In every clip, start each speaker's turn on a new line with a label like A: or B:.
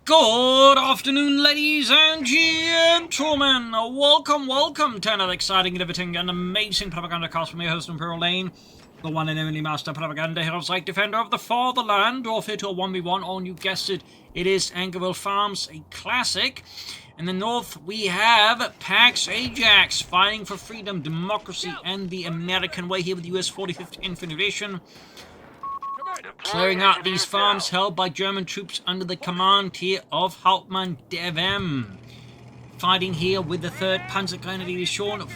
A: Good afternoon, ladies and gentlemen. Welcome to another exciting, innovating, and amazing Propagandacast from your host, Imperial Lane, the one and only master propaganda hero site defender of the fatherland, off here to a 1v1 on, you guessed it, it is Angoville Farms, a classic. In the north, we have AJax fighting for freedom, democracy, and the American way here with the US 45th Infantry Division, clearing out these farms held by German troops under the command here of Hauptmann Devm. Fighting here with the 3rd Panzergrenadier Division of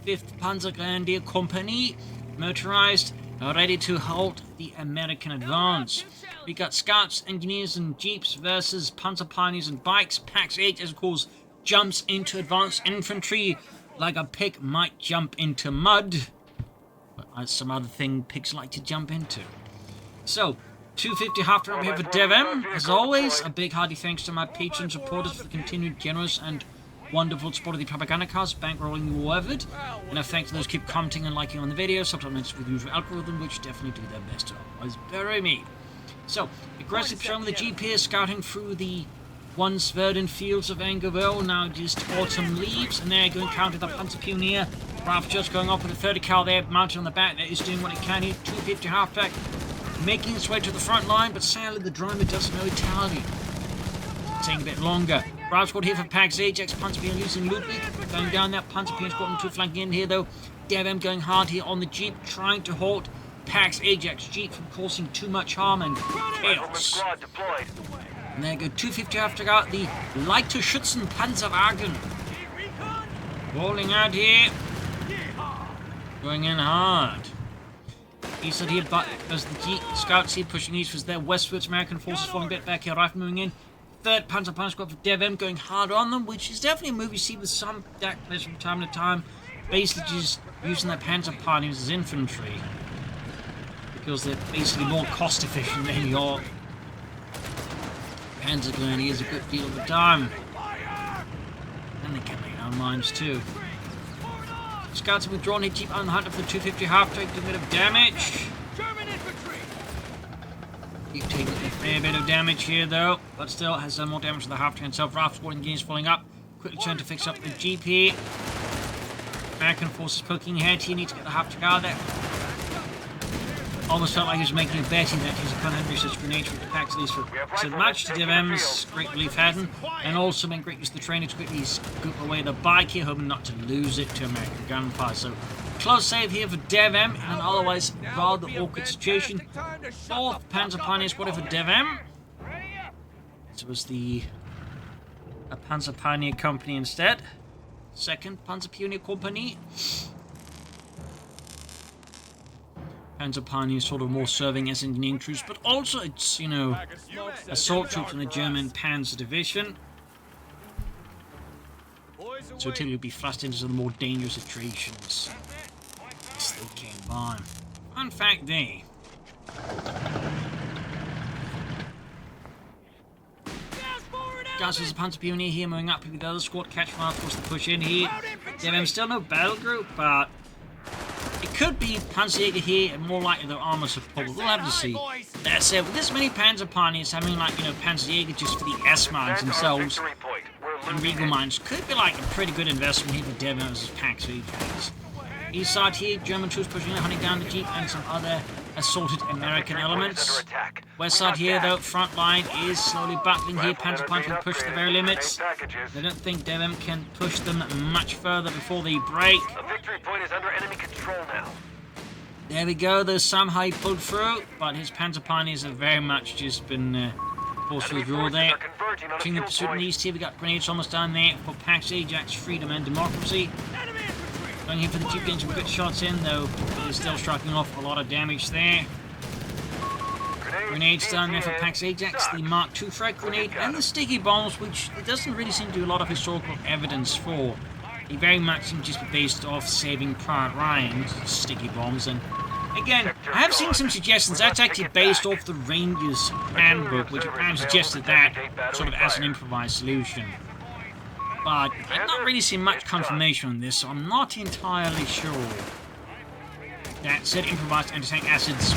A: 5th Panzergrenadier Company, motorized, ready to halt the American advance. We got scouts, engineers, and jeeps versus panzer pioneers and bikes. AJax, of course, jumps into advanced infantry like a pig might jump into mud, but that's some other thing pigs like to jump into. So, 250 half round here for Devm. As always, a big hearty thanks to my patrons, supporters for the continued generous and wonderful support of the Propagandacast, bankrolling you over it. And a thanks to those who keep commenting and liking on the video, sometimes with the usual algorithm, which definitely do their best to otherwise bury me. So, aggressive showing with the Jeep here, scouting through the once verdant fields of Angoville, now just autumn leaves, and there going counter the Panzer Pioneer. Ralph just going off with a 30 cal there, mounted on the back, that is doing what it can here, 250 halfback. Making its way to the front line, but sadly the driver doesn't know Italian. It's taking a bit longer. Bravo squad here for AJax, Panzer Pioneer using Ludwig, going down that Panzer Pioneer squad, 2 flanking in here though. Devm going hard here on the Jeep, trying to halt AJax Jeep from causing too much harm and chaos. And there go 250 after got the lighter Schützen Panzerjaeger. Rolling out here. Going in hard. East side here, but as the Jeep scouts here pushing east was there westwards, American forces falling a bit back here, rifle moving in. 3rd Panzer Pioneer Squad for Devm going hard on them, which is definitely a move you see with some DAK players from time to time, basically just using their Panzer Pioneers as infantry, because they're basically more cost efficient than your Panzer Grenadiers a good deal of the time. And they can lay down mines too. Scouts have withdrawn, hit Jeep on the hunt for the 250 half-track, doing a bit of damage. Keep taking a fair bit of damage here though, but still has done more damage to the half-track itself. Ralph squad engineers falling up, quickly trying to fix up the Jeep here. American forces poking ahead here, need to get the half-track out of there. Almost felt like he was making a betting that he's a content such grenades with the packs these for so much to Devm's great relief hadn't, and also made great use of the trainer to quickly scoop away the bike here, hoping not to lose it to American gunfire. So close save here for Devm in an otherwise rather awkward situation. 4th Panzer Pioneer Squad for Devm. This was the Panzer Pioneer Company instead. 2nd Panzer Pioneer Company. Panzer Pioneers sort of more serving as engineering troops, but also it's, you know, assault troops in the German Panzer Division. So until you'll be thrust into the more dangerous situations as they came by. Fun fact there. Guys, there's a Panzer Pioneer here moving up with the other squad, catch fire, of course, to push in here. Devm still no battle group, but it could be Panzerjaeger here, and more likely the armor support. We'll have to see. That said, with this many Panzer Pioneers, having like, you know, Panzerjaeger just for the S-mines themselves, and Regal mines, could be like a pretty good investment here for Devm versus AJax. East side here, German troops pushing in, hunting down the Jeep and some other assaulted American elements. West side here, though, front line is slowly battling here. Panzer Pioneers will push to the very limits. They don't think Devm can push them much further before they break.
B: The victory point is under enemy control now.
A: There we go, though somehow he pulled through, but his Panzer Pioneers have very much just been forced to withdraw there. Between the pursuit in the east here, we got grenades almost down there for AJax, freedom and democracy. Going here for the Jeep, getting some good shots in, though he's still striking off a lot of damage there. Grenades down there for AJax, the Mark II frag grenade, and the sticky bombs, which it doesn't really seem to do a lot of historical evidence for. They very much seem to just be based off Saving Private Ryan's sticky bombs, and again, I have seen some suggestions that's actually based off the Rangers handbook, which apparently suggested that sort of as an improvised solution. But I've not really seen much confirmation on this, so I'm not entirely sure. That said, improvised anti-tank acids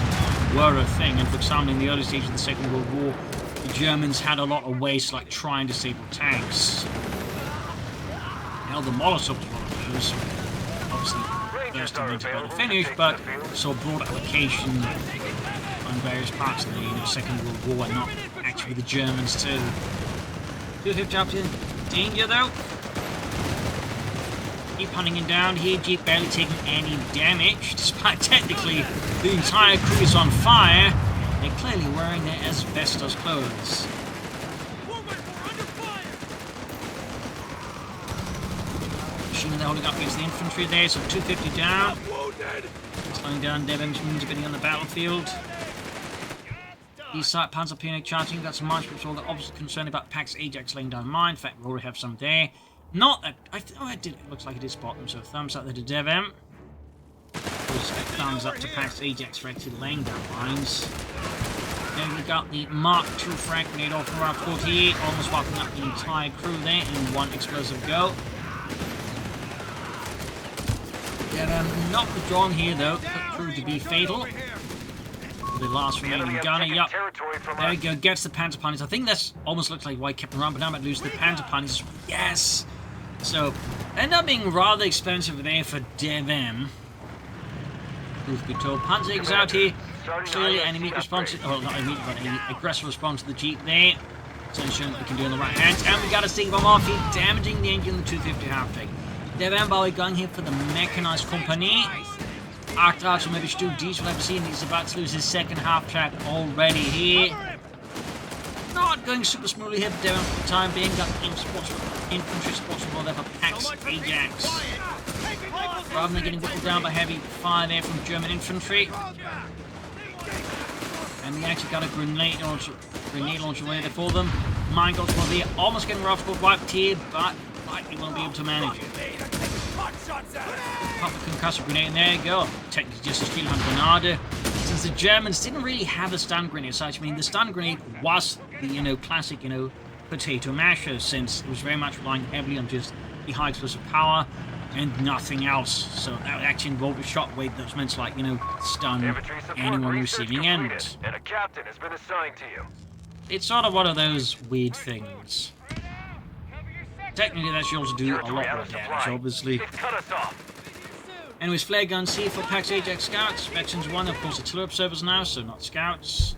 A: were a thing, and for example, in the early stages of the Second World War, the Germans had a lot of ways to like try and disable tanks. Now the Molotovs were one of those. Obviously, first invented by the Finnish, but saw broad application on various parts of the Second World War, and not actually the Germans too. 250 up in danger though. Keep hunting him down here. Jeep barely taking any damage, despite technically the entire crew is on fire. They're clearly wearing their asbestos clothes. Machine they're holding up against the infantry there, so 250 down. Slowing down Devm's means of getting on the battlefield. East side Panzerjaeger charging, got some march patrol. They're obviously concerned about Pax Ajax laying down mine. In fact, we already have some there. Not that I did. It looks like I did spot them, so thumbs up there to Devm. Thumbs up to Pax Ajax for actually laying down mines. Then we got the Mark II frag grenade off from around 48, almost wiping up the entire crew there in one explosive go. Devm not withdrawn here though, could prove to be fatal. The last remaining gunner, yup. There we go, gets the Panzer Punies. I think that's almost looks like why I kept him around, but now I might lose the Panzer Punies. Yes! So, end up being rather expensive there for Devm. Truth be told, Panzerjaeger's out here. Clearly an immediate response, well not immediate, but an aggressive response to the Jeep there. So ensuring that we can do on the right hand. And we got a Stinger Bomb off here, damaging the engine, the 250 half-pick. Devm by going here for the mechanized company. AJax will maybe Stu Dees will ever see, and he's about to lose his second half-track already here. Not going super smoothly here for Devm for the time being. Got infantry sports there for Pax Ajax. Rather than getting whittled down by heavy fire there from German infantry. And they actually got a grenade launcher there for them. Mine got one there, almost getting rough wiped here, but likely won't be able to manage it. Pop a concussive grenade, and there you go. Technically just a steel hand grenade. Since the Germans didn't really have a stun grenade as such, I mean, the stun grenade was the, classic, potato masher, since it was very much relying heavily on just the high explosive power and nothing else. So that would actually involve a shockwave that was meant to, stun anyone receiving end.
B: And a captain has been assigned to you.
A: It's sort of one of those weird things. Technically, that should also do a lot more damage, obviously. Anyways, flare guns here for Pax Ajax scouts. Veterans 1, of course, artillery observers now, so not scouts.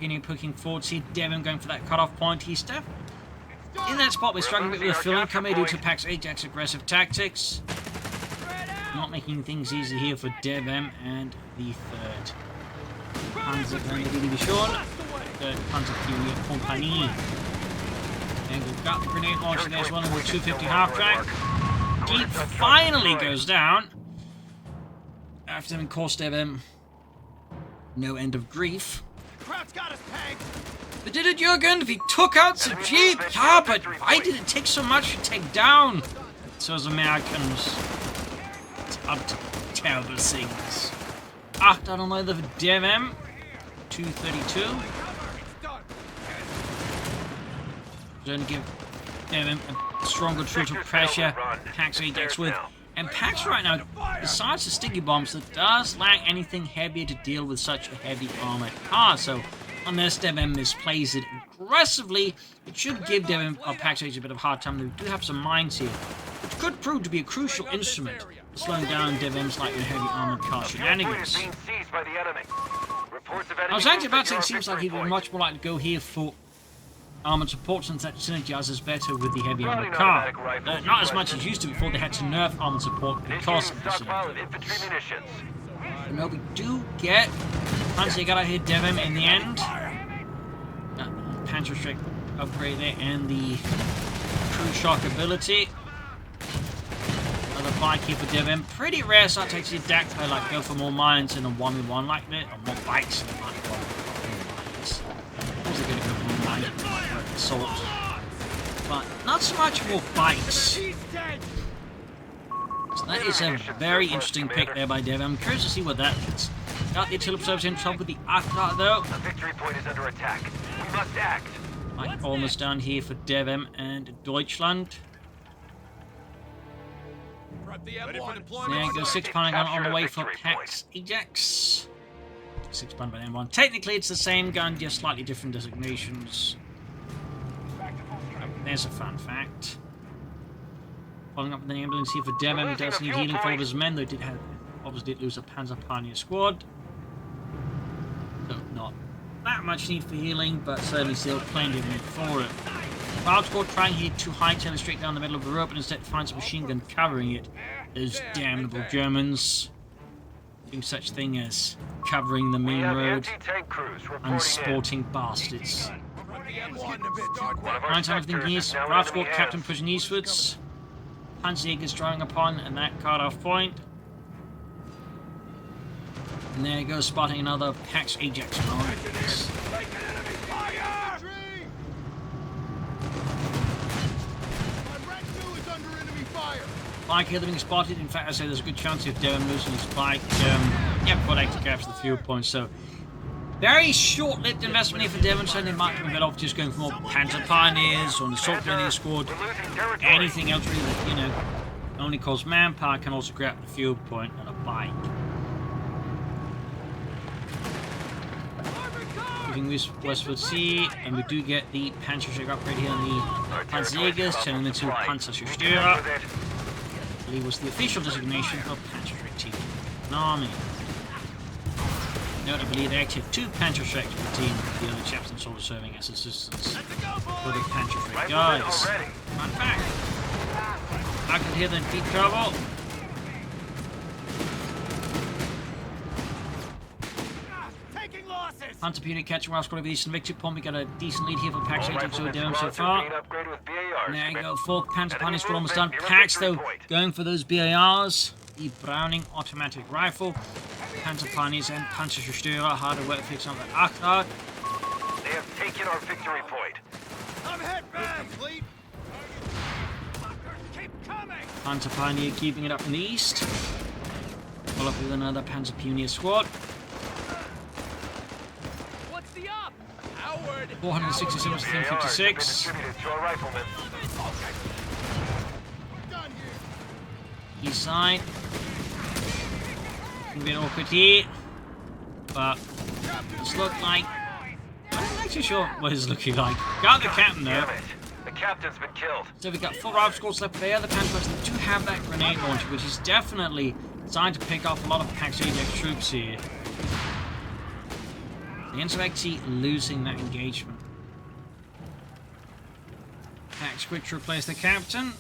A: Penny poking forward, see Devm going for that cutoff point. He's in that spot. We're struggling a bit with filling coming due to Pax Ajax aggressive tactics. Not making things easy here for Devm and the third Panzer Division. Third Panzerjaeger Company. And we've got the grenade launcher there as well, and we're 250 half-track. Jeep finally goes down. After having caused Devm no end of grief. But did it, Jürgen? If he took out the Jeep, yeah, but why did it take so much to take down? So as Americans, it's up to terrible things. I don't know the Devm 232. Going to give Devm a stronger total pressure. Pax Ajax with. And Pax right now, besides the sticky bombs, that does lack anything heavier to deal with such a heavy armored car. So, unless Devm misplays it aggressively, it should give Devm or Pax Ajax a bit of a hard time. We do have some mines here, which could prove to be a crucial instrument for slowing down Devm's like heavy armored car shenanigans. I was actually about to say it seems like he would much more like to go here for armored support, since that synergizes better with the heavy armored car. Not as much as used to before they had to nerf armored support because of the synergy. But no, we do get Panzerjaeger here, Devm in the end. Panzerjaeger upgrade there, and the true shock ability. Another bike here for Devm. Pretty rare start to actually DAK play, like go for more mines in a 1v1 like that, or more bikes in a 1v1. Also going to go for more mines with assault, but not so much more bikes. So that is a very interesting pick there by Devm. I'm curious to see what that means. Got the artillery observers in trouble with the AJax though.
B: The victory point is under attack. We must act.
A: Like almost down here for Devm and Deutschland. There goes 6 Pentagon on the way for Pax Ajax. 6-bun by M1. Technically, it's the same gun, just slightly different designations. There's a fun fact. Following up with an ambulance here for Devm, who does need healing for all of his men, though obviously did lose a Panzer Pioneer squad. So not that much need for healing, but certainly still plenty of need for it. Wild squad trying to hit too high, tail straight down the middle of the rope, and instead finds a machine gun covering it. Those damnable Germans doing such thing as covering the main road. Unsporting bastards. Right time everything east. Wild squad captain pushing eastwards. Panzerjaeger's drawing upon, and that cut-off point. And there you go, spotting another PAX AJax. Bike here being spotted. In fact, I say there's a good chance of Devm losing his bike. But I to capture the fuel point. So, very short-lived investment here for Devm. Certainly might be better off just going for more Panzer Pioneers or an Assault Grenadier squad. Anything else really that, you know, only costs manpower can also grab the fuel point and a bike. Moving westward sea, and we do get the Panzerjaeger upgrade here on the Panzerjaegers, turning them into Panzerjaeger. I believe was the official designation of Panzerjaeger team army. Note, I believe they actually have 2 Panzerjägers per team, the other chaps and sort of serving as assistants for the Panzerjaeger guys. Fun fact. I can hear them in deep trouble. Hunter unit catching while squad over the eastern victory point. We got a decent lead here for PAX AJax over Devm so far. And there you go, 4th Panzer Pioneer squad almost done. PAX though going for those BARs. The Browning automatic rifle. Panzer Pioneers and Panzerjaeger harder work fixing up that Akkad.
B: They have taken our victory point.
C: I'm hit back. Complete. Keep coming.
A: Panzer Pioneer keeping it up in the east. Follow up with another Panzer Pioneer squad. 467 to 356. East side. It's gonna be an awkward here. But it's looked like. I'm not actually sure what it's looking like. Got the captain though.
B: The captain's been killed.
A: So we've got 4 rival squads left there. The Panzers do have that grenade launcher, which is definitely designed to pick off a lot of PAX AJax troops here. The Infantry losing that engagement. PAX quick to replace the captain.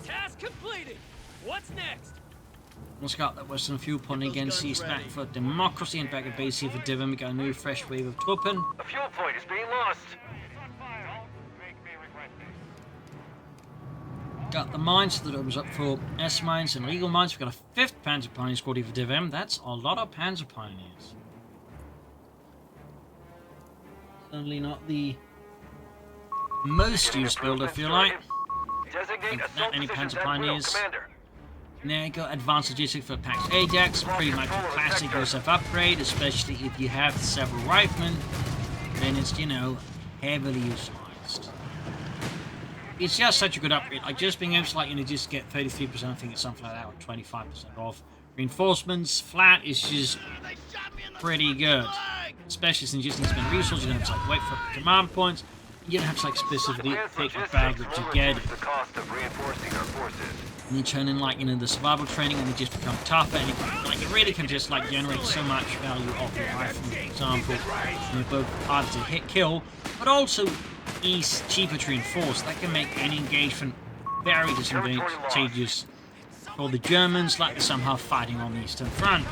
C: Task completed. What's next?
A: Let's got that western fuel point again. Seized back for democracy and back at base here for Devm. We got a new fresh wave of Truppen.
B: A fuel point is being lost.
A: Got the mines that opens up for S mines and legal mines. We've got a 5th Panzer Pioneer squad here for Devm. That's a lot of Panzer Pioneers. Certainly not the most used build, I feel like.
B: Designate
A: Not many Panzer Pioneers. And there you go, advanced logistics for PAX AJax. Pretty much a classic USF upgrade, especially if you have several riflemen. Then it's, you know, heavily utilized. It's just such a good upgrade. Like, just being able to, like, you know, just get 33%, I think it's something like that, or 25% off. Reinforcements, flat, is just pretty good. Especially since you just need to spend resources, you don't have to like wait for command points. You don't have to like specifically pick a bagger to get it. And you turn in like, you know, the survival training and they just become tougher, and it really can just like generate so much value off your rifle, for example. And they're both harder to hit, kill, but also cheaper to reinforce. That can make any engagement very disadvantageous for the Germans, like they're somehow fighting on the Eastern Front.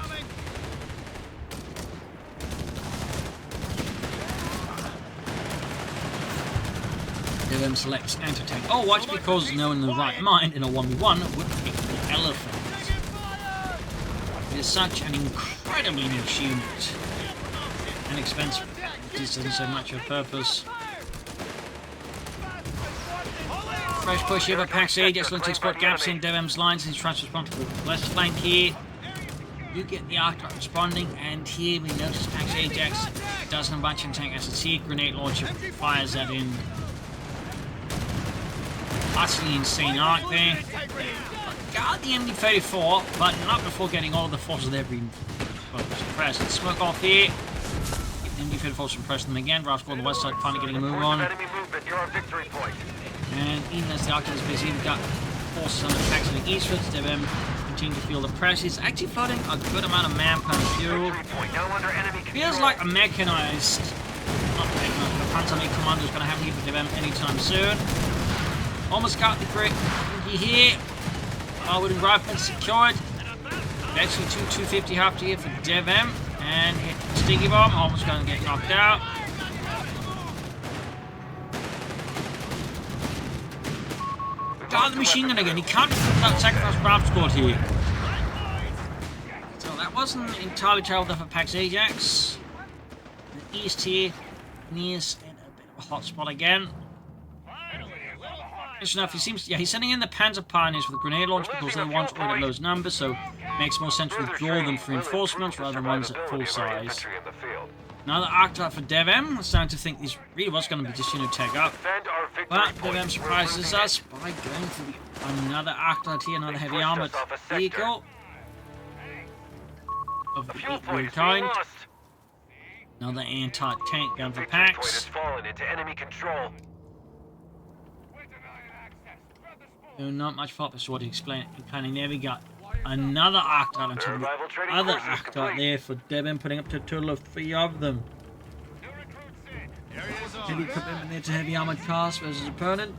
A: Devm selects anti-tank. Oh, watch, because no one in the right mind in a 1v1 would pick the elephant. It is such an incredibly niche unit. And expensive. It just doesn't serve much of a purpose. Fresh push here by PAX AJax, looks to exploit gaps in Devm's lines and tries to respond to the left flank here. You get the arc responding, and here we notice PAX AJax doesn't have much in tank as a seed grenade launcher fires that in. Utterly insane arc there. Got the MD-34, but not before getting all of the forces there being suppressed. Smoke off here. And defense force and press them again. Rascal on the west side finally getting a move on.
B: Enemy movement near our victory point.
A: And even as the Arctic is busy, we've got forces on the attacks in the eastwards. Devm continue to feel the pressure. It's actually flooding a good amount of manpower and fuel.
B: Victory point now under enemy control.
A: Feels like a mechanized, not mechanized, but a Panzerjaeger commando is going to have heat for Devm anytime soon. Almost got the great here. Wooden rifle secured. Actually 250 half to here for Devm. And hit Sticky Bomb. Almost going to get knocked out. Got the machine gun again. He can't that sacrifice Brav squad here. So that wasn't entirely terrible for Pax AJax. The east here, Near's in a bit of a hot spot again. Interesting enough, he seems, yeah, he's sending in the Panzer Pioneers with a grenade launch because they want already those numbers, so it makes more sense to withdraw them for reinforcements rather than ones at full size. Another Arctic for Devm. I'm starting to think this really was going to be just, tag up. But Devm surprises us by going for another Arctic here, another heavy armored vehicle of the equal kind. Another anti-tank gun for Pax. Not much fault for Sword to explain it. There we got another Arctic until the other Arctic there for Devm, putting up to a total of 3 of them. Heavy equipment there to heavy armored cars versus opponent.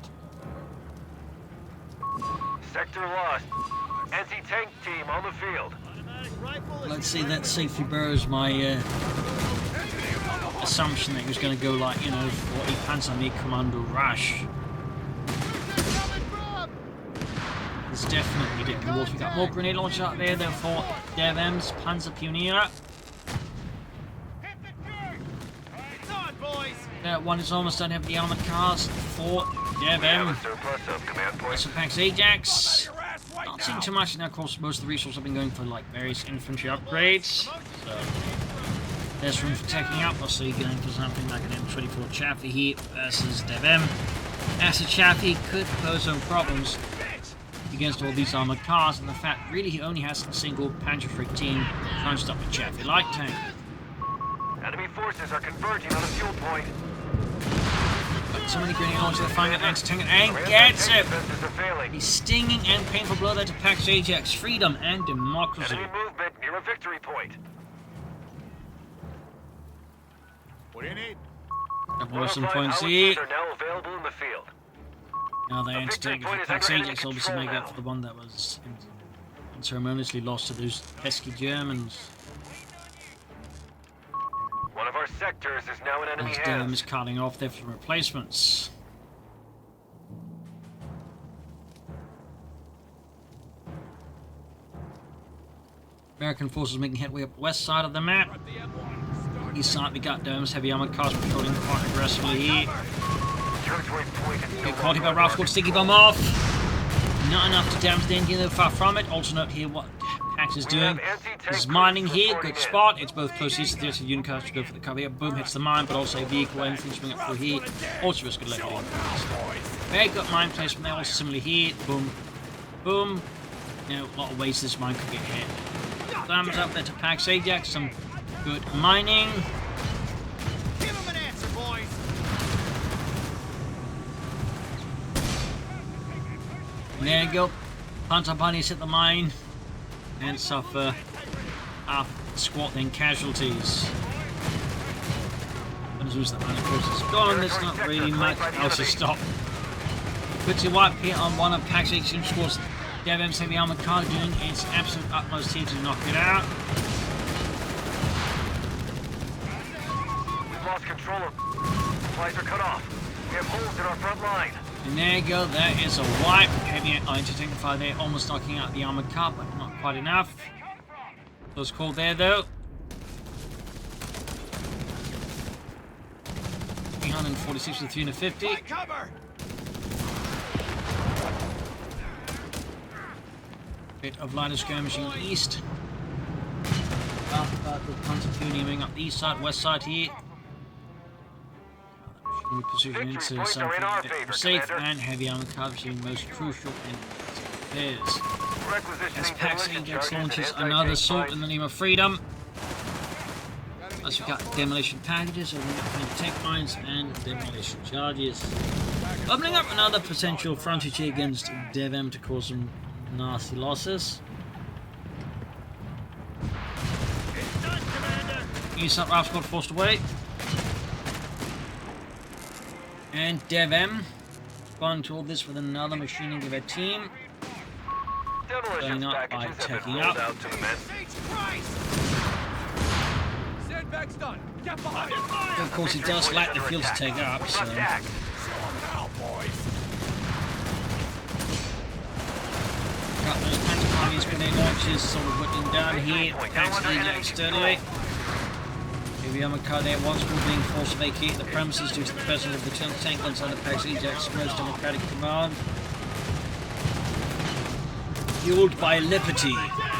B: Sector lost. Anti-tank team on the field.
A: Let's see, that safely burrows my assumption that he was going to go like, for a Panzerjaeger commando rush. It's definitely ridiculous. We got more grenade launcher out there though for Devm's Panzer Pioneer. That one is almost done. Have the armored cars for Devm. So Pax AJax. Not seeing too much, and of course most of the resources have been going for like various infantry upgrades. So there's room for taking up. Also you're going for something like an M24 Chaffee here versus Devm. As a Chaffee could pose some problems against all these armored cars, and the fact really he only has a single Panzerjaeger team trying to stop a Chaffee light tank.
B: Enemy forces are converging on the fuel point.
A: But so many grenade launchers, they're finding that anti-tank and gets it! A stinging and painful blow there to Pax AJax. Freedom and democracy.
B: Enemy movement near a victory point.
C: What do you need?
A: Couple of some points here.
B: Are now available in the field.
A: Now the anti-tank for Pax AJax obviously make up for the one that was unceremoniously lost to those pesky Germans.
B: One of our sectors is now in enemy
A: As
B: hands.
A: Devm is cutting off there for replacements. American forces making headway up the west side of the map. East side we got Devm's heavy armored cars patrolling quite aggressively here. Get caught here by Ralph's got Sticky Bomb off. Not enough to damage the engine, though far from it. Also note here what Pax is doing. He's mining here, good spot. It's both close east to the unit cars to go for the cover here. Boom, hits the mine, but also a vehicle anything swing up through here. Also risk good left in. Very good mine placement there, also similarly here. Boom, boom. A lot of ways this mine could get hit. Damage up there to Pax AJax, some good mining.
C: Give him an answer, boys.
A: And there you go. Panzer Bunnies hit the mine and suffer half squat then casualties. As soon as the mine of course is gone, there's not really much else to stop. Quickly wipe here on one of Pax AJax squads. Devm's heavy armored car doing its absolute utmost here to knock it out.
B: We've lost control of. Supplies are cut off. We have holes in our front line.
A: And there you go, that is a wipe. Heavy anti-tank fire there, almost knocking out the armored car, but not quite enough. Close call there though. 346 to 350.
C: Cover.
A: Bit of lighter skirmishing east. But the Panzerjaeger moving up the east side, west side here. We position into something a bit more safe, and heavy armored cars being most crucial in repairs. As Pax AJax launches another assault in the name of freedom. Plus we've got demolition packages, opening up tank mines and demolition charges. Opening up another potential frontage here against Devm to cause some nasty losses. Use that RAF squad forced away. And Devm gone to all this with another machining of a team. Going up by taking up. Of course, he does lack the fuel to take up, so. Got those Panzerjaeger grenade launches sort of whittling down here. Thanks to AJax steadily. Heavy armored car there once more being forced to vacate the premises due to the presence of the tank guns under AJax's most democratic command. Fueled by liberty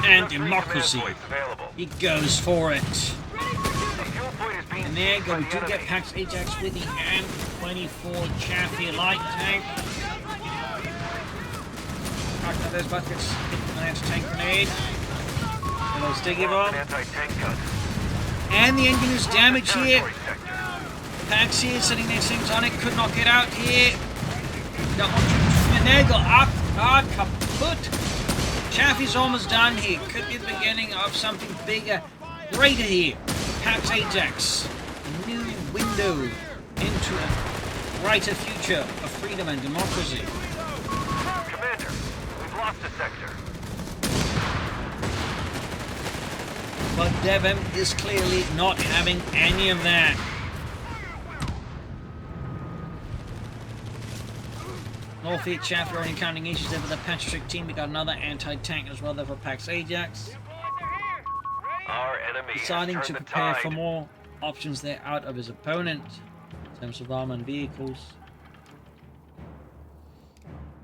A: and democracy, he goes for it. And there you go, we do get past AJax with the M24 Chaffee light tank. Knocked out those buckets, hit an anti-tank grenade. A little sticky bomb. And the engine is damaged here. Pax here, sitting there, things on it, could not get out here. Got one, and there you go, up, kaput. Chaffee's almost done here. Could be the beginning of something bigger, greater here. Pax AJax, a new window into a brighter future of freedom and democracy.
B: Commander, we've lost a sector.
A: But Devm is clearly not having any of that. North East Chaffee are encountering issues there with the Panzerjaeger team. We got another anti-tank as well there for Pax AJax.
B: Our enemy
A: Deciding to prepare for more options there out of his opponent in terms of armor and vehicles.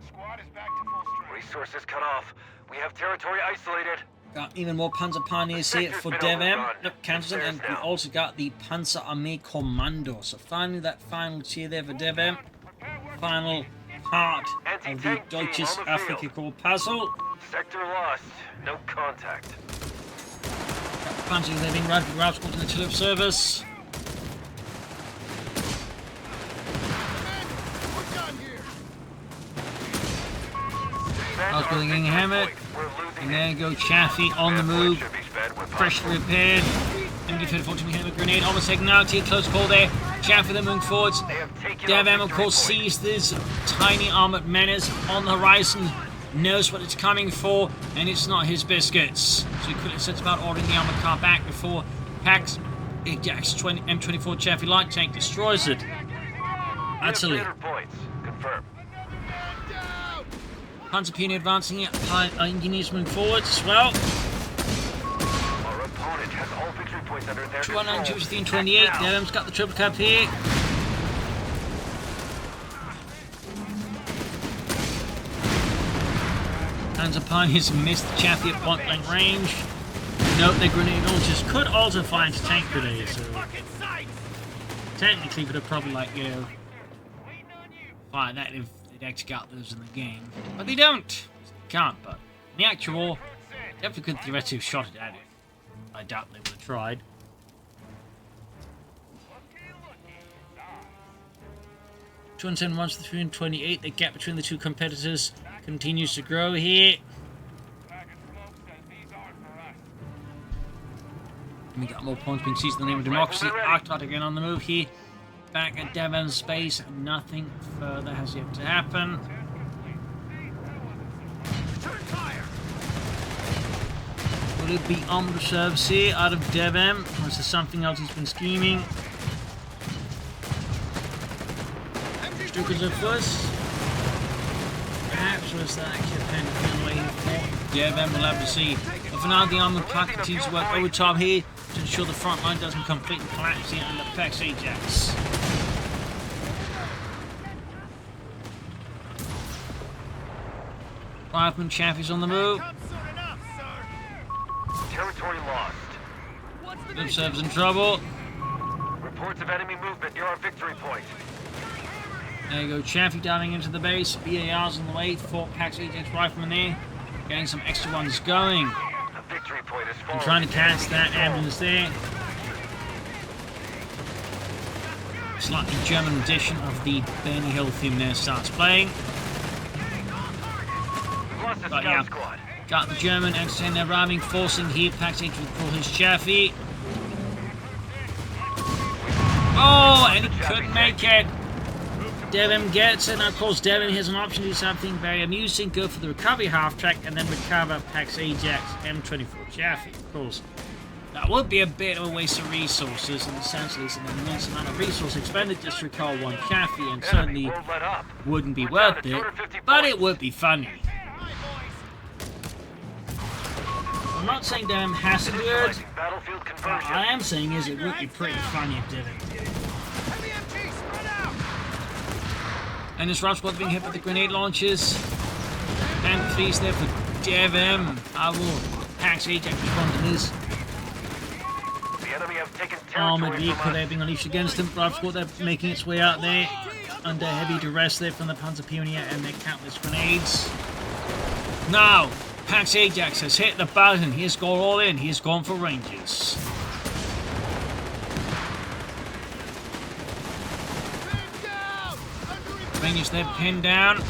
B: Squad is back to full strength. Resources cut off. We have territory isolated.
A: Got even more Panzer Pioneers here for Devm. Nope, cancelled, and we also got the Panzer Armee Kommando. So finally that final tier there for Devm. Final part of the Deutsches Afrika puzzle.
B: Sector lost. No contact.
A: Got the Panzer there being rapid route in the Tulip service. I was building hammer. And there you go, Chaffee on the move. Freshly repaired. MD-34 hammer grenade almost taken out here. Close call there. Chaffee then moving forwards. Devm, of course, sees this tiny armored menace on the horizon. Knows what it's coming for, and it's not his biscuits. So he quickly sets about ordering the armored car back before Pax AJax M24 Chaffee light tank destroys it. Utterly. Panzer Pioneer advancing it, engineers moving forward as well.
B: Our opponent has all victory points under their
A: 219, 215, 28. Devm's got the triple cap here. Panzer Pioneers missed Chaffee at point blank range. Note their grenade launchers could also find tank grenades, so technically could have probably, like, you know, fired that if they'd actually got those in the game. But they don't. Can't, but in the actual war, definitely could theoretically have shot it at it. I doubt they would have tried. $207 to 328. The gap between the two competitors continues to grow here. And we got more points being seized in the name of democracy. Arctot again on the move here. Back at Devon's space. Nothing further has yet to happen. Will it be armed reserves here out of Devm? Or is there something else he's been scheming? Stukers at first. Perhaps was that actually a pen waiting for? Devm will have to see. But for now, the armored car continues to work overtime here to ensure the front line doesn't completely collapse here under Pax AJax. Fireman Chaffee's on the move.
B: Territory lost.
A: Observes in trouble.
B: Reports of enemy movement near our victory point.
A: There you go, Chaffee diving into the base. BAR's on the way. 4 Pax AJax riflemen there. Getting some extra ones going.
B: The victory point is
A: And trying to catch that ambulance there. Slightly German edition of the Bernie Hill theme there starts playing. But yeah, got the German entertain their ramming, forcing heat packs into the his Chaffee. Oh, and he couldn't make it. Devm gets it, and of course Devm has an option to do something very amusing, go for the recovery half-track, and then recover Pax AJax M24 Chaffee. Of course, that would be a bit of a waste of resources, in the sense it's an immense amount of resource expended just to recover one Chaffee, and certainly wouldn't be worth it, but it would be funny. I'm not saying Devm has to do it, but I am saying is it would be pretty funny if Devm. And this Rob squad being hit with the grenade launches. And please there for Devm. How will Pax AJax respond to this?
B: The enemy have taken
A: Armored
B: territory
A: vehicle there being unleashed against him. Rob squad there making its way out there. Under heavy duress there from the Panzer Pioneer and their countless grenades. Now, Pax AJax has hit the button. He has gone all in. He has gone for Rangers. Rangers there pinned down.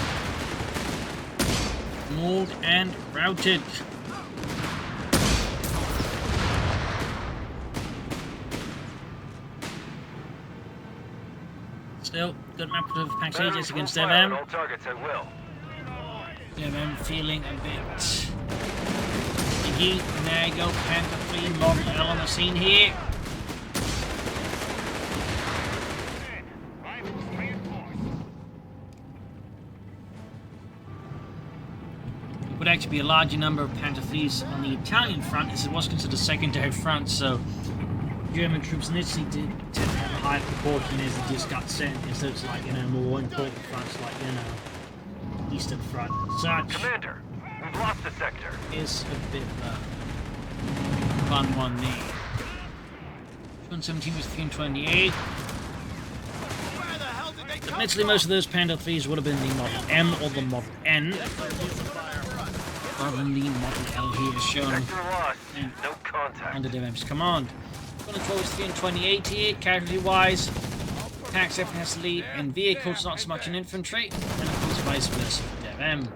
A: Mauled and routed. Still, good map of Pax AJax against Devm. Devm feeling a bit sticky. There you go, Panther 3 Model L on the scene here. Would actually be a larger number of Panther 3s on the Italian front, as it was considered a secondary front, so German troops initially did tend to have a higher proportion as they just got sent, instead of like, more important fronts like, Eastern Front and such.
B: Commander, we've lost the sector.
A: Is a bit of a fun one there. 117 was 328. Admittedly, most of those Panther 3s would have been the Model M or the Model N, rather than the Model L here shown under Devm's command. 112 is 328 here, casualty-wise. Pax definitely has to lead in vehicles, not so much in infantry, and of course vice versa for Devm.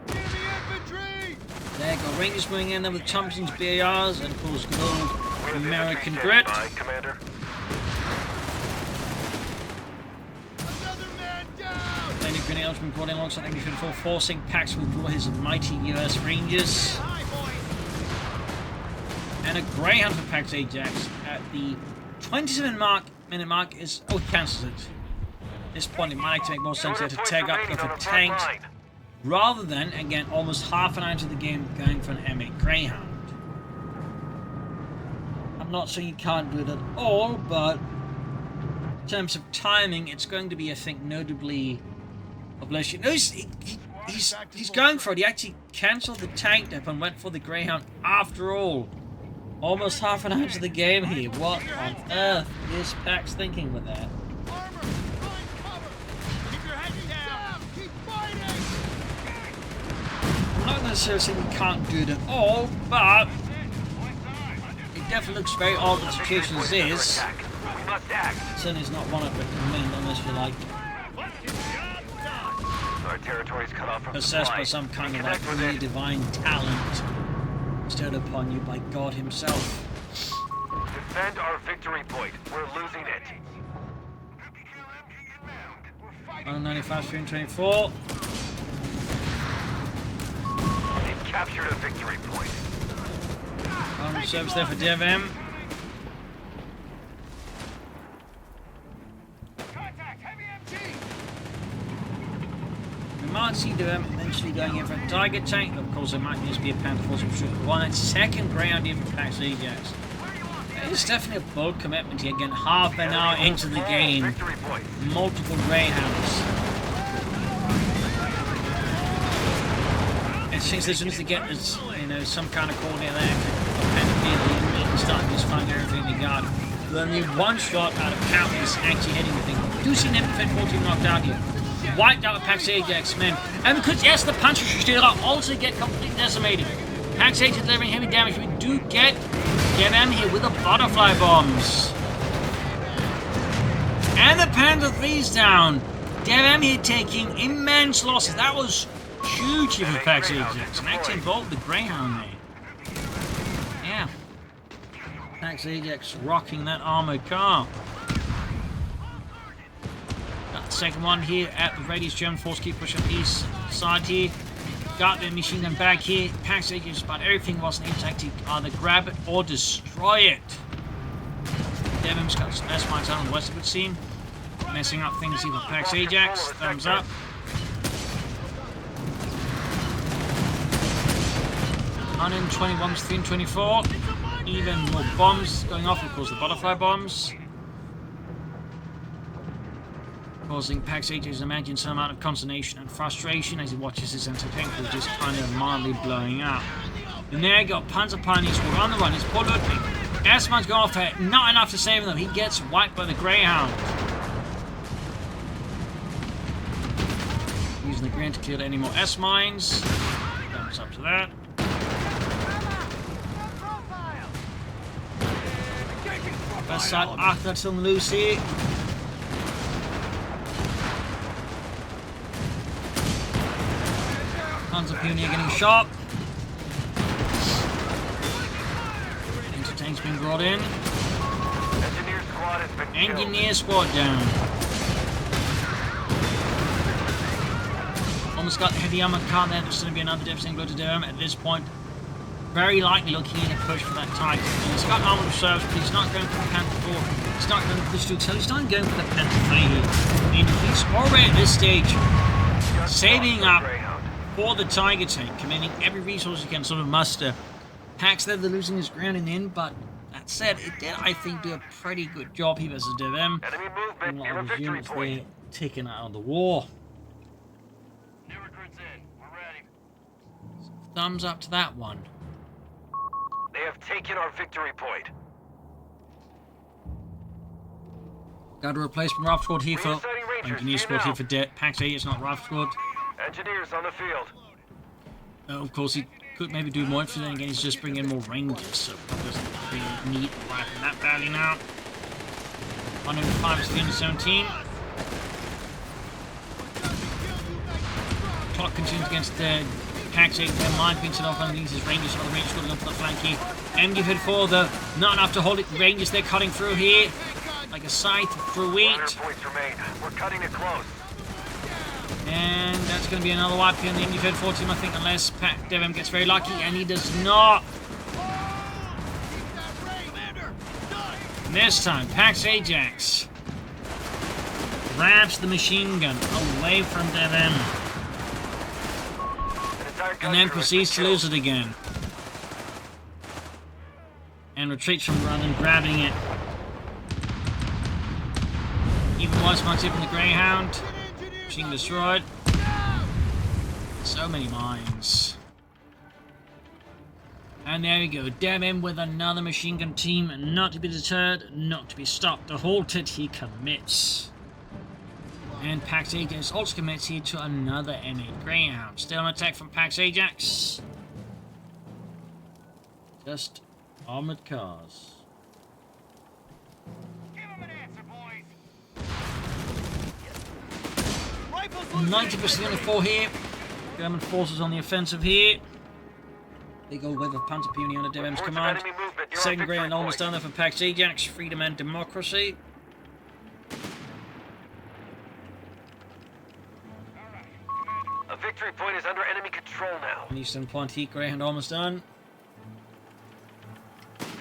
A: There go Rangers moving in there with Thompson's BARs, and of course good old American grit. Many grenades been brought in alongside MB-54, forcing Pax to withdraw his mighty US Rangers. And a Greyhound for Pax AJax at the 27-minute mark is... Oh, he cancels it. At this point, it might actually make more sense there to tag up with the tanks, rather than, again, almost half an hour into the game going for an M8 Greyhound. I'm not saying you can't do it at all, but in terms of timing, it's going to be, I think, notably... No, he's going for it. He actually cancelled the tank depot and went for the Greyhound after all. Almost half an hour into the game here. What on earth is Pax thinking with that? I'm not necessarily saying you can't do it at all, but it definitely looks very odd the situation as is. Certainly is not one I'd recommend unless you like possessed by some kind of like really divine talent bestowed upon you by God himself.
B: Defend our victory point. We're losing it.
A: 195, 324.
B: They've captured a victory point.
A: Armored service there for Devm. We might see Devm eventually going in for a target tank. Of course, there might just be a Panther Force of Troop 1 and second Greyhound in for Pax AJax. It's definitely a bold commitment here. Again, half an hour into the game, multiple Greyhounds. It seems as soon as they get this, some kind of coordinate there, and they can start just finding everything they got. But only one shot out of countless actually hitting the thing. We do see an Infantry knocked out here. Wiped out with Pax AJax men. And because, yes, the Panzerjaeger also get completely decimated. Pax AJax delivering heavy damage. We do get Devm here with the butterfly bombs. And the Panzerjaeger's down. Devm here taking immense losses. That was huge for AJax. And actually involved the Greyhound there. Yeah. AJax rocking that armored car. Got the second one here at the radius. German force keep pushing east side here. Got the machine gun back here. AJax, but everything wasn't intact to either grab it or destroy it. Devm's got some S-mines out on the west of it scene. Messing up things here for AJax. Thumbs up. $121 to 324. Even more bombs going off, of course, the butterfly bombs. Causing AJax to imagine some amount of consternation and frustration as he watches his anti-tank just kind of mildly blowing up. And there you go, Panzer Pioneers were on the run. It's Paul Ludwig. S-Mine's going off there, not enough to save them. He gets wiped by the Greyhound. Using the Greyhound to clear any more S-Mines. Thumbs up to that. Best side, Arthur still loose here. Panzer Pioneer getting shot. Tank's been brought in. Engineer squad down. Almost got the heavy armor car there. There's going to be another devastating blow to Devm at this point. Very likely looking in a push for that Titan. And he's got armored reserves, but he's not going for the Panther 4. He's not going for the Stuke Cell. He's not going for the Panther 3 here. And he's already at this stage saving up for the Tiger tank, committing every resource he can sort of muster. Pax there, they're losing his ground in the end, but that said, it did, I think, do a pretty good job here versus Devm.
B: Enemy movement near a victory point.
A: Taking out of the war.
B: New recruits in. We're ready.
A: Thumbs up to that one.
B: They have taken our victory point.
A: Got a replacement Raft Squad here for Engineer Squad here for Pax 8. It's not Raft Squad.
B: Engineers on the field.
A: Of course, he could maybe do more, for then again, he's just bringing more Rangers, so he doesn't really need a weapon that badly now. 105 to 317. Clock continues against the Pax 8. Their line being set off underneath his Rangers, so the Rangers going for the flank here. MG hit for the not enough to hold it. Rangers, they're cutting through here like a scythe through wheat.
B: 100 points remain. We're cutting it close.
A: And that's going to be another wipe here in the MG 4 team, I think, unless Devm gets very lucky, and he does not. And this time, AJax grabs the machine gun away from Devm, and then proceeds to lose it again. And retreats from rather than grabbing it. Even worse, marks it from the Greyhound. Machine destroyed. So many mines. And there we go. Devm with another machine gun team. Not to be deterred, not to be stopped or halted. He commits. And AJax also commits here to another M8 Greyhound. Still an attack from AJax. Just armored cars. 90% on the 4 here. German forces on the offensive here. Big old wave of Panzer Pioneer under Devm's command. Second Greyhound almost done there for AJax. Freedom and democracy.
B: A victory point is under enemy control now.
A: And Eastern Pontique Greyhound almost done.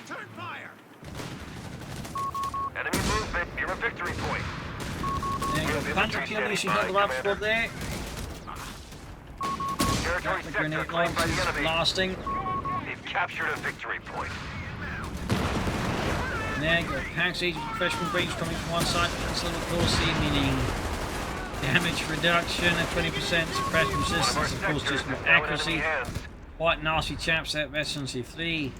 C: Turn fire.
B: Enemy movement near a victory point.
A: There you go. Panzer Pioneer should hit the Raft Squad there.
B: Territory
A: The
B: sector
A: grenade
B: claimed by the
A: launch is
B: enemy.
A: blasting.
B: They've captured a victory point.
A: And there you go. AJax freshman range coming from one side. That's level 4C, meaning damage reduction and 20% suppressed resistance. Of course, just more accuracy. Quite nasty chaps at Veterans 3.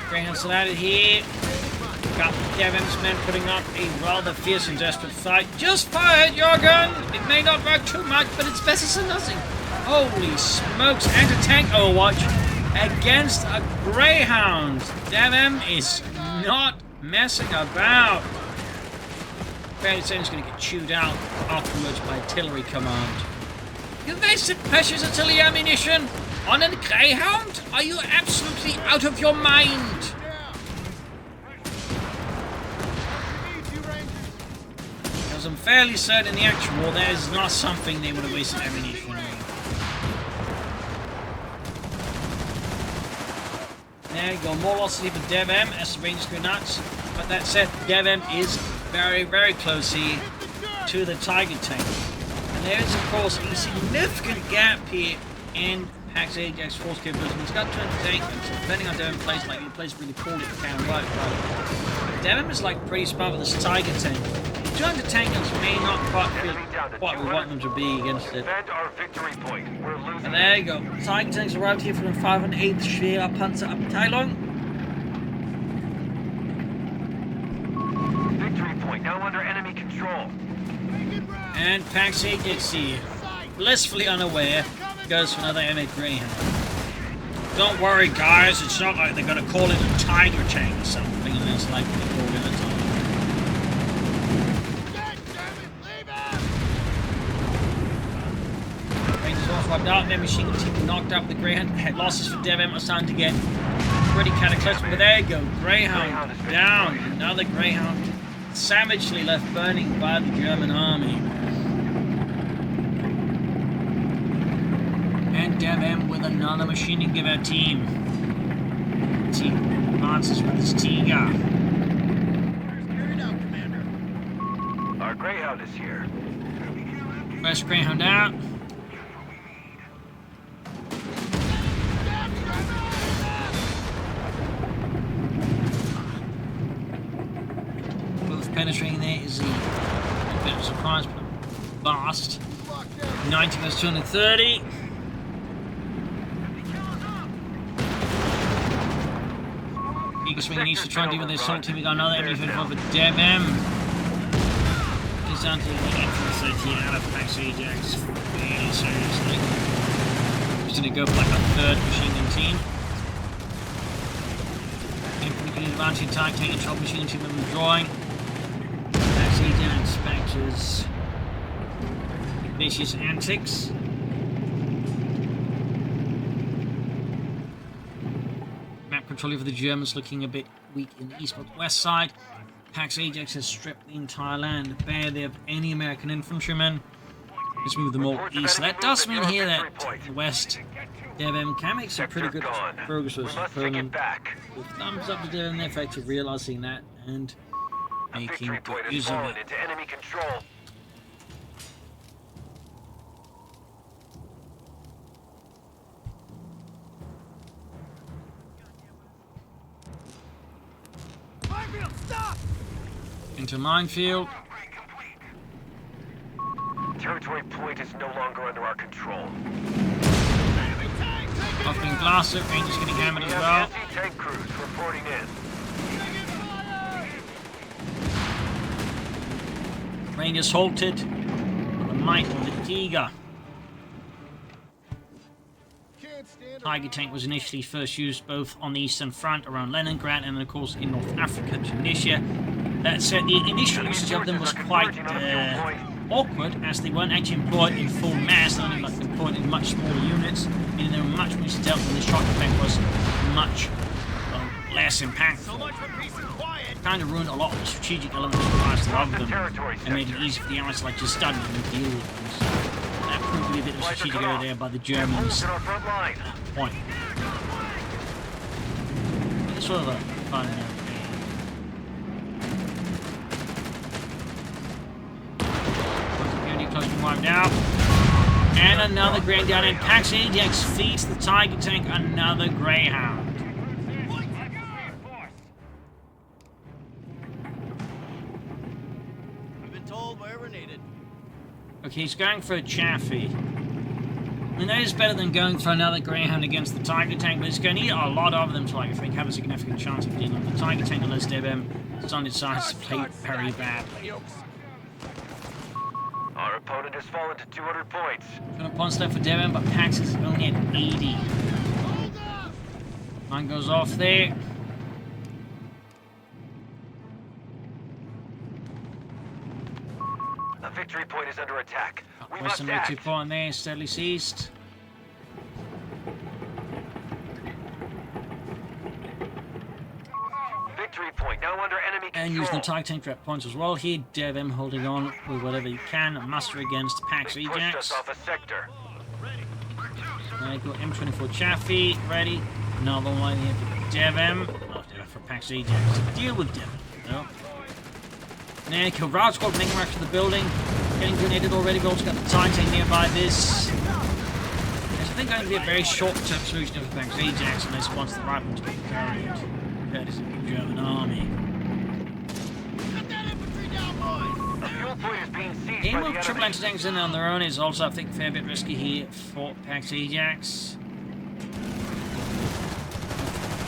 A: Greyhound still at it here. Got Devm's men putting up a rather fierce and desperate fight. Just fired your gun! It may not work too much, but it's better than nothing. Holy smokes, anti-tank Overwatch. against a Greyhound. Devm is not messing about. Panzerjaeger's going to get chewed out afterwards by artillery command. Evasive precious artillery ammunition on a Greyhound? Are you absolutely out of your mind? Because I'm fairly certain in the actual war that is not something they would have wasted ammunition on. There you go, more losses here for Devm as the Rangers go nuts. But that said, Devm is very, very close here to the Tiger tank. And there is, of course, a significant gap here in AJax force capability. He's got 20 tanks, so depending on Devm plays, like he plays really poorly, it can work. But Devm is like pretty smart with this Tiger tank. 200 tankers may not quite feel what we want them to be against it. And there you go. Tiger tanks arrived here from the 508th Schwerer Panzerabteilung.
B: Victory point now under enemy control.
A: And Panzerjaeger here, blissfully unaware, goes for another M8 Greyhound. Don't worry, guys. It's not like they're going to call it a Tiger tank or something, and it's like they call it a Tiger. Wiped out, their machine gun team knocked out with the Greyhound. Head losses for Devm are starting to get pretty cataclysmic, but there you go, Greyhound down. Another Greyhound savagely left burning by the German army. And Devm with another machining giver team. Team advances with his Tiger.
B: Our Greyhound is here.
A: First Greyhound out. Penetrating there is a bit of a surprise, but fast. 90 versus 230. Eagle swing needs to try and deal with this assault team. We got another MU-54 for Devm. He's down to the Infantry 13 out of AJax. Really seriously. Just gonna go for like a third machine gun team. Infantry can advance the entire tank and trouble machine gun team withdrawing. Inspectors, vicious antics. Map control over the Germans looking a bit weak in the east but west side. AJax has stripped the entire land bare there of any American infantrymen. Let's move them all east. So that does mean here that the west Devm can make some pretty good progress with his opponent. With thumbs up to Devm, they're effective realizing that and making good use of it.
B: Into enemy control.
C: Minefield, stop!
A: Into minefield.
B: Territory point is no longer under our control.
A: Off being blasted, Rangers getting hammered as well.
B: Tank crews reporting in.
A: Rangers halted. The might of the Tiger. Tiger tank was initially first used both on the Eastern Front around Leningrad and of course in North Africa, Tunisia. That said, the initial usage of them was quite awkward as they weren't actually employed in full mass, they only like employed in much smaller units, meaning they were much more stealth and the shock effect was much less impactful. Kind of ruined a lot of the strategic elements of the last of them and made it easy for the Allies to like just study them and deal with them. So that proved to be a bit of a strategic error there by the Germans at that point. It's sort of a fun close to wiped out. And another Greyhound and AJax feeds the Tiger tank another Greyhound. Okay, he's going for a Chaffee. I mean, that is better than going for another Greyhound against the Tiger tank, but it's going to need a lot of them to, like, I think, have a significant chance of dealing with the Tiger tank unless Devm is on its side to play very badly.
B: Our opponent has fallen to 200 points.
A: 200 points left for Devm, but Pax is only at 80. Mine goes off there.
B: A victory point is under attack. We must
A: Western
B: act.
A: victory point there, steadily seized.
B: Victory point now under enemy control.
A: And using the TIE tank trap points as well here. Devm holding on with whatever you can. Muster against Pax
B: They pushed us
A: AJax.
B: off a sector.
A: There you go, M24 Chaffee, ready. Another one here for Devm. Oh, for Pax AJax. Deal with Devm, though. There you go, Route Squad making back to the building. Getting grenaded already, we've also got the TIE tank nearby this. It's, I think, going to be a very short-term solution for Pax AJax unless once the right one's been carried. That is the German army.
B: A fuel point is being seized
A: Aim
B: by
A: of
B: the
A: triple
B: enemy.
A: anti-tanks in on their own is also, I think, a fair bit risky here for Pax AJax.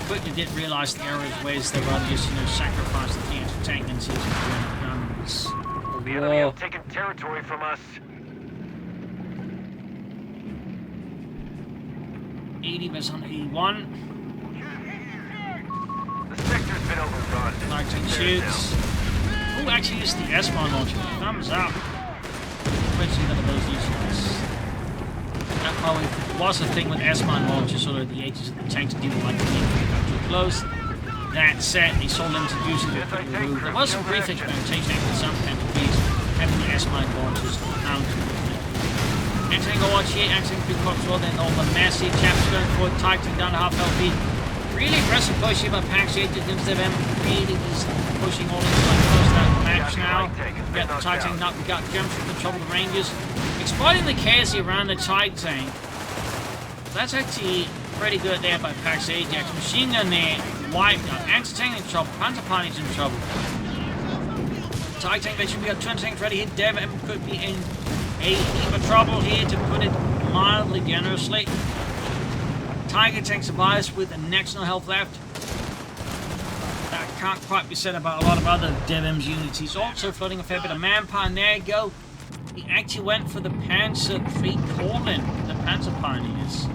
A: Quickly did realise the error of ways they rather just, sacrifice the anti-tank and see some German guns.
B: The enemy have taken territory from us.
A: 80 versus 181.
B: The sector's been overrun.
A: Lighting shoots. Oh, actually, it's the S-mine launcher. Thumbs up. Especially none of those useless. That probably was a thing with S-mine launchers, sort of the 80s of the tanks didn't like to get too close. That said, they saw limited use of it removed. There was some brief experimentation with some countries having the S-mine launchers out. Entering a watch here, entering through control, then all the massive chaps going forward, tightening down to half LP. Really aggressive push here by Pax AJax against Devm. Really just pushing all into like close to that match now. We got the TIE tank up, we got jumps from the trouble of the Rangers. Exploiting the chaos around the TIE tank. That's actually pretty good there by Pax AJax. Machine gun there, wiped out. Anti-tank in trouble, Panzer Party's in trouble. TIE tank, they should be got twin tanks ready here. Devm could be in a heap of trouble here, to put it mildly generously. Tiger tank survives with an excellent health left. That can't quite be said about a lot of other Devm's units. He's also floating a fair bit of manpower, and there you go. He actually went for the Panzerjaeger Colin, the Panzer Pioneers.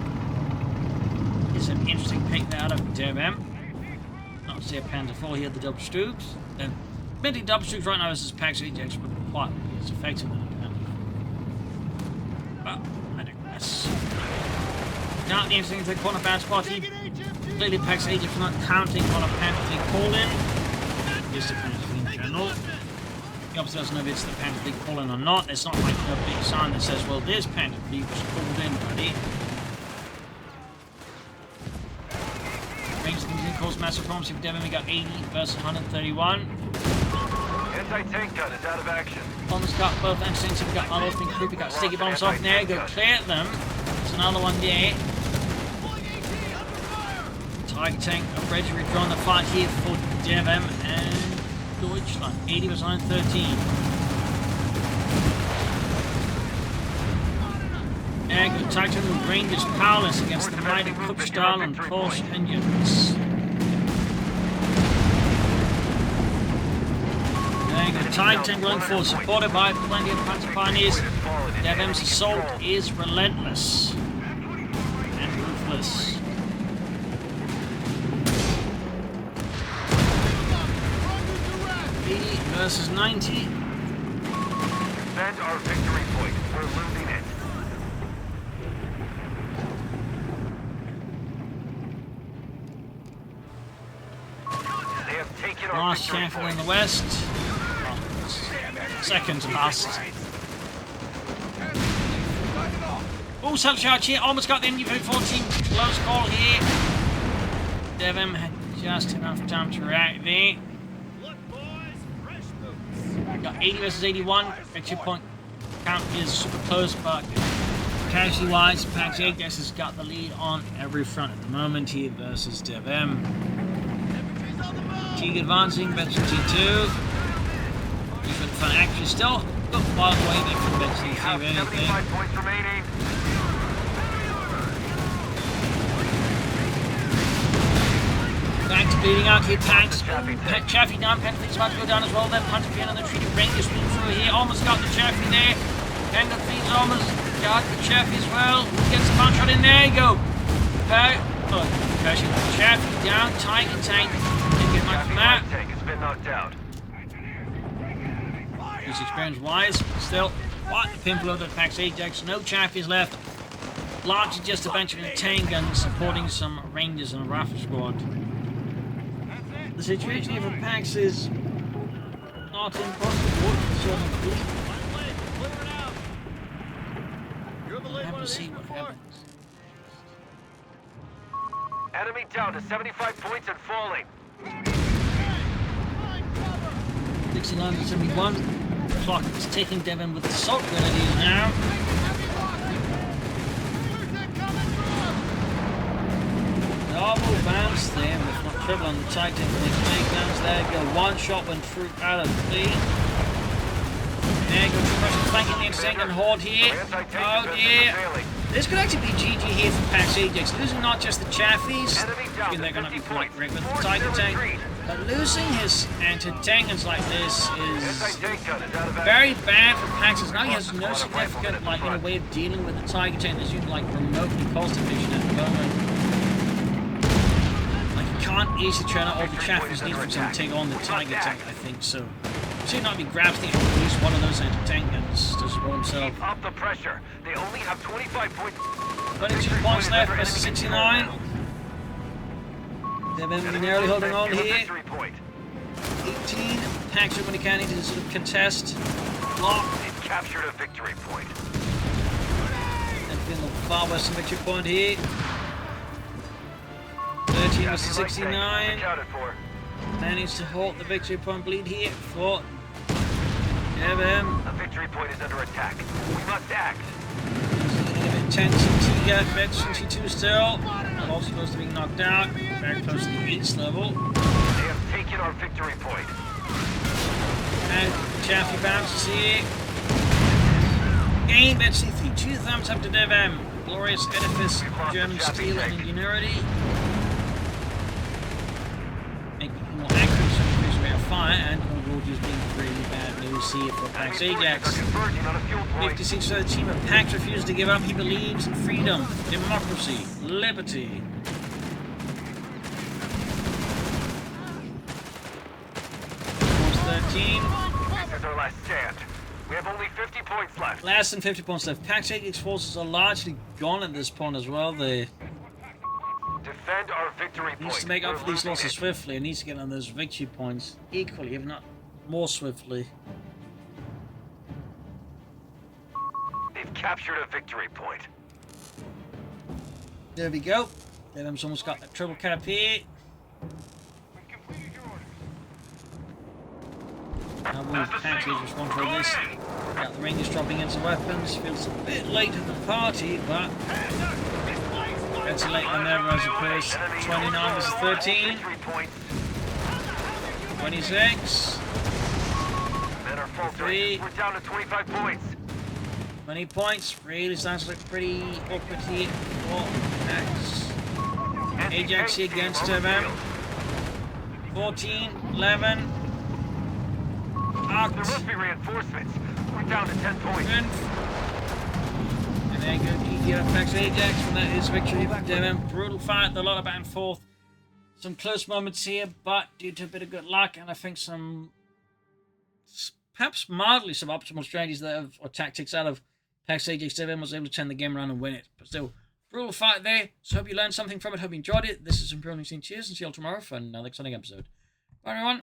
A: It's an interesting pick there out of Devm. Not to say a Panzer IV here, the double Stoogs. Maybe double Stoogs right now is Pax AJax, but quite it's effective than a Panzer. Well, I digress. Not the interesting thing, corner bad spot. Clearly, Pax AJax not counting on a Panzerjaeger Colin. Just a Panzerjaeger in general. He obviously doesn't know if it's the Panzerjaeger Colin or not. It's not like a big sign that says, well, this Panzerjaeger was called in, buddy. Range things in cause massive problems. If Devm, we got 80 versus 131.
B: Anti-tank gun is out of action.
A: Bombs got both anti-tanks. We got Arnold and Creep. We got sticky bombs off there. Go clear them. There's another one there. Tiger tank ready to rejoin the fight here for Devm and Deutschland. 80 versus 113. There go Titan with Rangers powerless against the mighty Kupstahl and Porsche engines. There you go, Titan going forward, supported by plenty of Panzer Pioneers. Devm's assault is relentless and ruthless. Versus 90.
B: Defend our victory point. We're losing it. They have taken our
A: Last
B: victory
A: champion in
B: point.
A: the west. Second to last. Oh, self-charge here. Almost got the MU-14. Close call here. Devm had just enough time to react there. Got 80 versus 81. Victory point count is super close, but casualty-wise, Pax AJax has got the lead on every front at the moment here versus Devm. Teague advancing, Benson T2. Different fun actually still got far away there from Benson T2
B: Have
A: anything.
B: 75 points remaining.
A: Back to bleeding out here, tanks. Chaffee down, Penfield about to go down as well. Then Hunter Pian on the treated Rangers through here. Almost got the Chaffee there. Penfield almost got the Chaffee as well. Gets the punch shot in. There you go. Oh, crashing Chaffee down, Tiger tank. Didn't get much from that.
B: Tank has been knocked out.
A: His experience wise, still quite the pimple of the Pax Ajax. No Chaffies left. Largely just a bunch of tank guns supporting some Rangers and a Rifle squad. The situation here for Pax is not impossible. We'll have to see what happens.
B: Enemy down to 75 points and falling.
A: 69 to 71. Clock is taking Devm with assault grenadiers now. Double bounce there, if not triple on the Titan. Big bounce there. Go one shot went through out of the lead. There goes the Russian flanking the second horde here. Oh dear. This could actually be GG here for Pax Ajax. Losing not just the Chaffies, thinking they're going to be quite great with the Tiger tank, but losing his anti-tankers like this is very bad for Pax. Now he has no significant way of dealing with the Tiger tank that's even remotely cost efficient at the moment. He can't easily turn out all the Chaffies needs for him to take on the Tiger tank, I think so. Should not be grabs the at least one of those anti-tank guns to support himself.
B: Keep up the pressure. They only have 25 points.
A: 22 points left versus 69. They've been nearly holding on here. 18. Pax when he can to sort of contest. Block.
B: They've captured a victory point.
A: And been the far western victory point here. 13 versus 69. Managed to halt the victory point bleed here for Devm.
B: The victory point is under attack. We must act.
A: Intensity get veterancy 2 still. Not also supposed to be knocked out. Very close to the east level.
B: They have taken our victory point.
A: And Chaffee bounces here. Gain veterancy 3. 2 thumbs up to Devm. Glorious edifice, German steel and ingenuity. Making more accurate increase rate of fire, and overall just being really bad news here for Pax Ajax. 56 for the team of Pax refuses to give up. He believes in freedom, democracy, liberty. Force 13.
B: This is our last stand. We have only 50 points left.
A: Less than 50 points left. Pax Ajax forces are largely gone at this point as well. They
B: defend our victory point.
A: Needs to make up for these losses swiftly. It needs to get on those victory points equally, if not more swiftly.
B: They've captured a victory point.
A: There we go. Devm's almost got that triple cap here. Now will Pax respond to this. Got the Rangers dropping into weapons. Feels a bit late to the party, but better late than never as opposed. 29 versus 13. 26. 3.
B: We're down to 25 points.
A: 20 points. Really starting to look pretty awkward here for Pax. AJax here against Devm. 14, 11.
B: There must be reinforcements. We're down to 10 points.
A: And there you go, GG Pax Ajax, and that is victory for Devm. Brutal fight, a lot of back and forth. Some close moments here, but due to a bit of good luck, and I think some, perhaps mildly suboptimal strategies or tactics out of Pax Ajax, Devm was able to turn the game around and win it. But still, brutal fight there. So hope you learned something from it, hope you enjoyed it. This is Imperial News. Cheers, and see you all tomorrow for another exciting episode. Bye everyone.